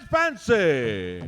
fancy.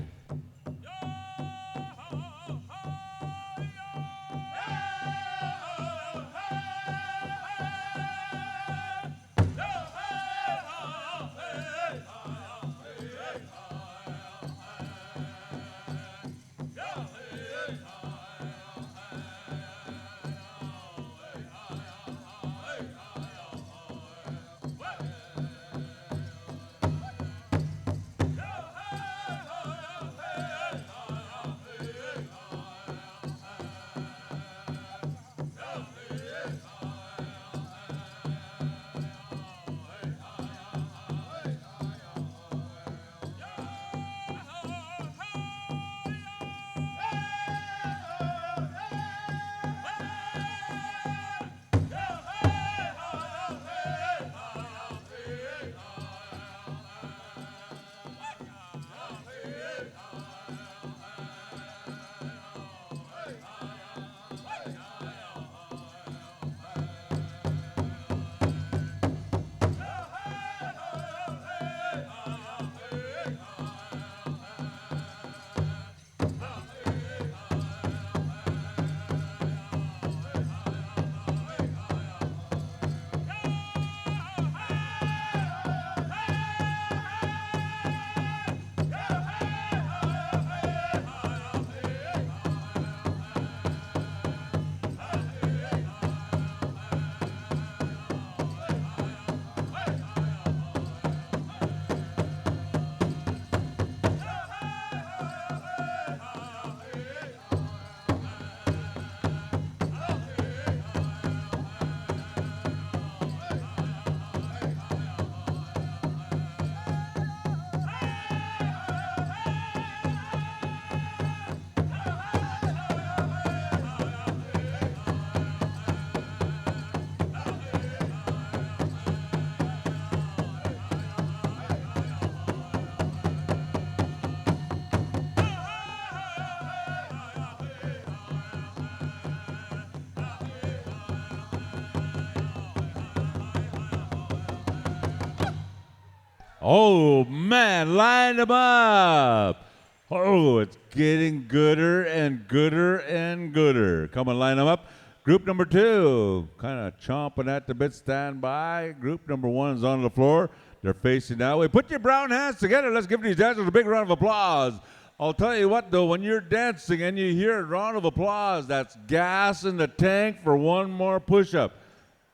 Oh, man, line them up. Oh, it's getting gooder and gooder and gooder. Come on, line them up. Group number 2, kind of chomping at the bit, stand by. Group number 1 is on the floor. They're facing that way. Put your brown hands together. Let's give these dancers a big round of applause. I'll tell you what, though, when you're dancing and you hear a round of applause, that's gas in the tank for one more push-up.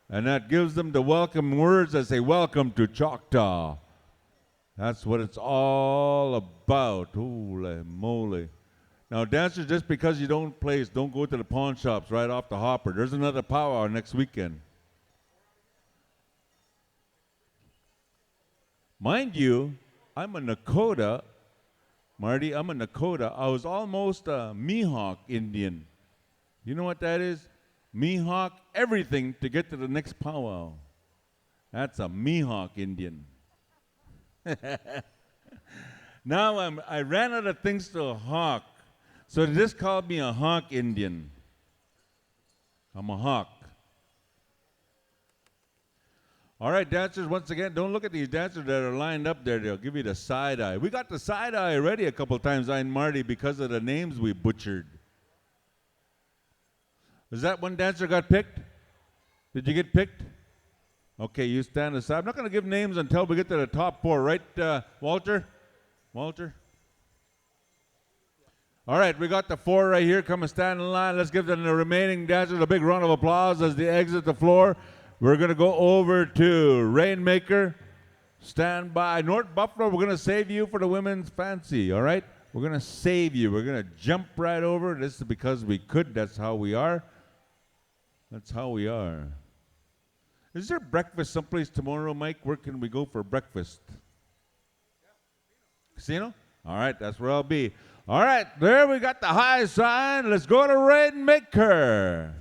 And that gives them the welcome words that say, welcome to Choctaw. That's what it's all about. Holy moly. Now, dancers, just because you don't place, don't go to the pawn shops right off the hopper. There's another powwow next weekend. Mind you, I'm a Nakota. Marty, I'm a Nakota. I was almost a Mihawk Indian. You know what that is? Mihawk everything to get to the next powwow. That's a Mihawk Indian. Now I ran out of things to hawk, so they just called me a hawk Indian. I'm a hawk. All right, dancers, once again, don't look at these dancers that are lined up there. They'll give you the side eye. We got the side eye already a couple times, I and Marty, because of the names we butchered. Was that one dancer got picked? Did you get picked? Okay, you stand aside. I'm not going to give names until we get to the top 4, right, Walter? Walter? All right, we got the 4 right here. Come and stand in line. Let's give them the remaining dancers a big round of applause as they exit the floor. We're going to go over to Rainmaker. Stand by. North Buffalo, we're going to save you for the women's fancy, all right? We're going to save you. We're going to jump right over. This is because we could. That's how we are. That's how we are. Is there breakfast someplace tomorrow, Mike? Where can we go for breakfast? Casino? All right, that's where I'll be. All right, there we got the high sign. Let's go to Rainmaker.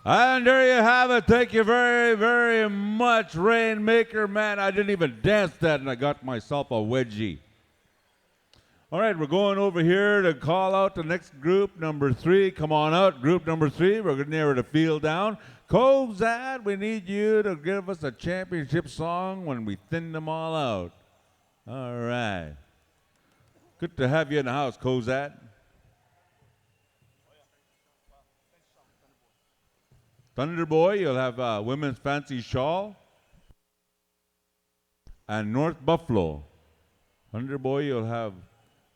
And there you have it. Thank you very, very much, Rainmaker. Man, I didn't even dance that, and I got myself a wedgie. All right, we're going over here to call out the next group, number 3. Come on out, group number 3. We're going to narrow the field down. Cozad, we need you to give us a championship song when we thin them all out. All right. Good to have you in the house, Cozad. Thunder Boy, you'll have Women's Fancy Shawl. And North Buffalo. Thunder Boy, you'll have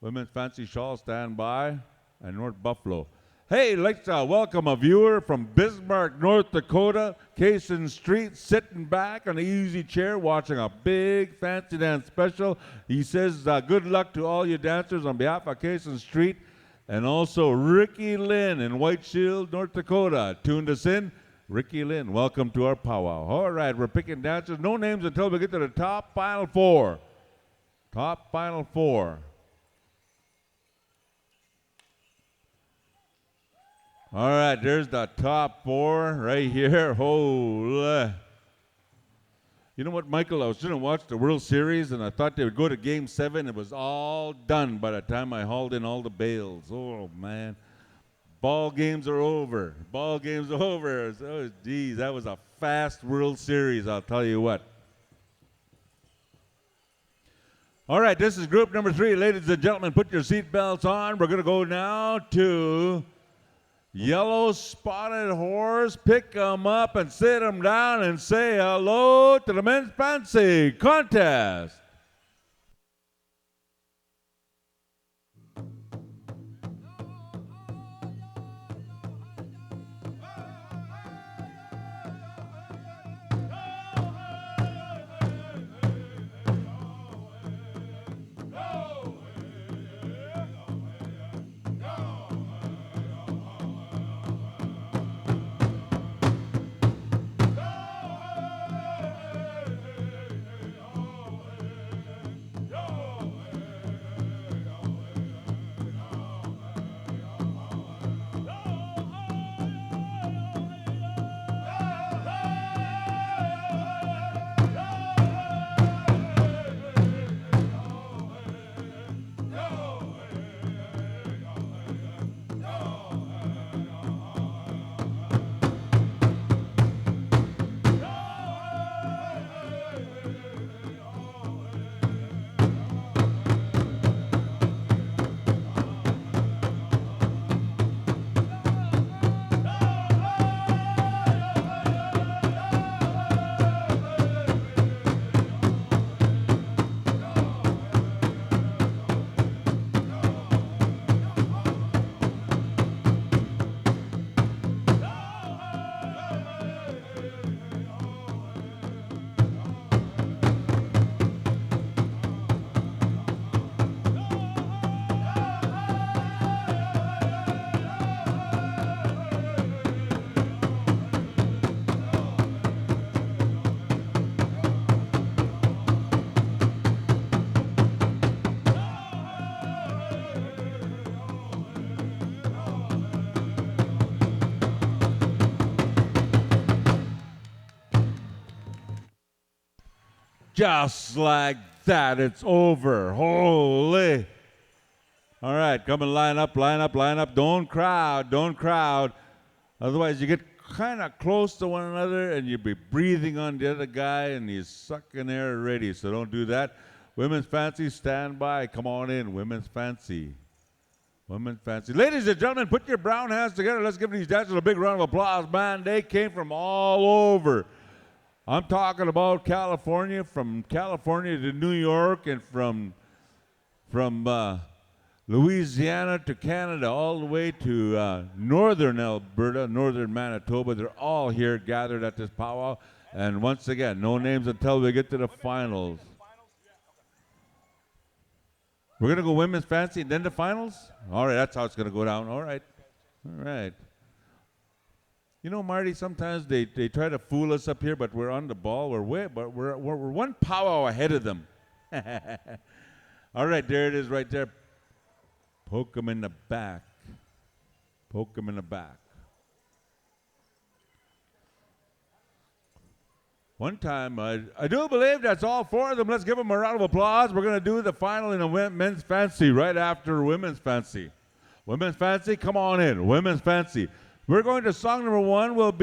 Women's Fancy Shawl, stand by, and North Buffalo. Hey, let's welcome a viewer from Bismarck, North Dakota, Cason Street, sitting back on an easy chair watching a big fancy dance special. He says, good luck to all you dancers on behalf of Cason Street, and also Ricky Lynn in White Shield, North Dakota. Tuned us in. Ricky Lynn, welcome to our powwow. All right, we're picking dancers. No names until we get to the top final 4. Top final 4. All right, there's the top 4 right here. Holy. You know what, Michael? I was going to watch the World Series, and I thought they would go to Game 7. It was all done by the time I hauled in all the bales. Oh, man. Ball games are over. Ball games are over. Oh, geez, that was a fast World Series, I'll tell you what. All right, this is group number 3. Ladies and gentlemen, put your seatbelts on. We're going to go now to Yellow Spotted Horse. Pick them up and sit them down and say hello to the Men's Fancy Contest. Just like that, it's over. Holy. All right, come and line up, line up, line up. Don't crowd, don't crowd. Otherwise, you get kind of close to one another and you'll be breathing on the other guy and he's sucking air already, so don't do that. Women's Fancy, stand by. Come on in, Women's Fancy. Women's Fancy. Ladies and gentlemen, put your brown hands together. Let's give these dancers a big round of applause. Man, they came from all over. I'm talking about California, from California to New York, and from Louisiana to Canada, all the way to northern Alberta, northern Manitoba. They're all here gathered at this powwow. And once again, no names until we get to the finals. We're going to go Women's Fancy and then the finals? All right, that's how it's going to go down. All right. All right. You know, Marty, sometimes they try to fool us up here, but we're on the ball. We're one powwow ahead of them. All right, there it is right there. Poke them in the back. Poke them in the back. One time, I do believe that's all four of them. Let's give them a round of applause. We're going to do the final in a men's fancy right after women's fancy. Women's fancy, come on in. Women's fancy. We're going to song number one will be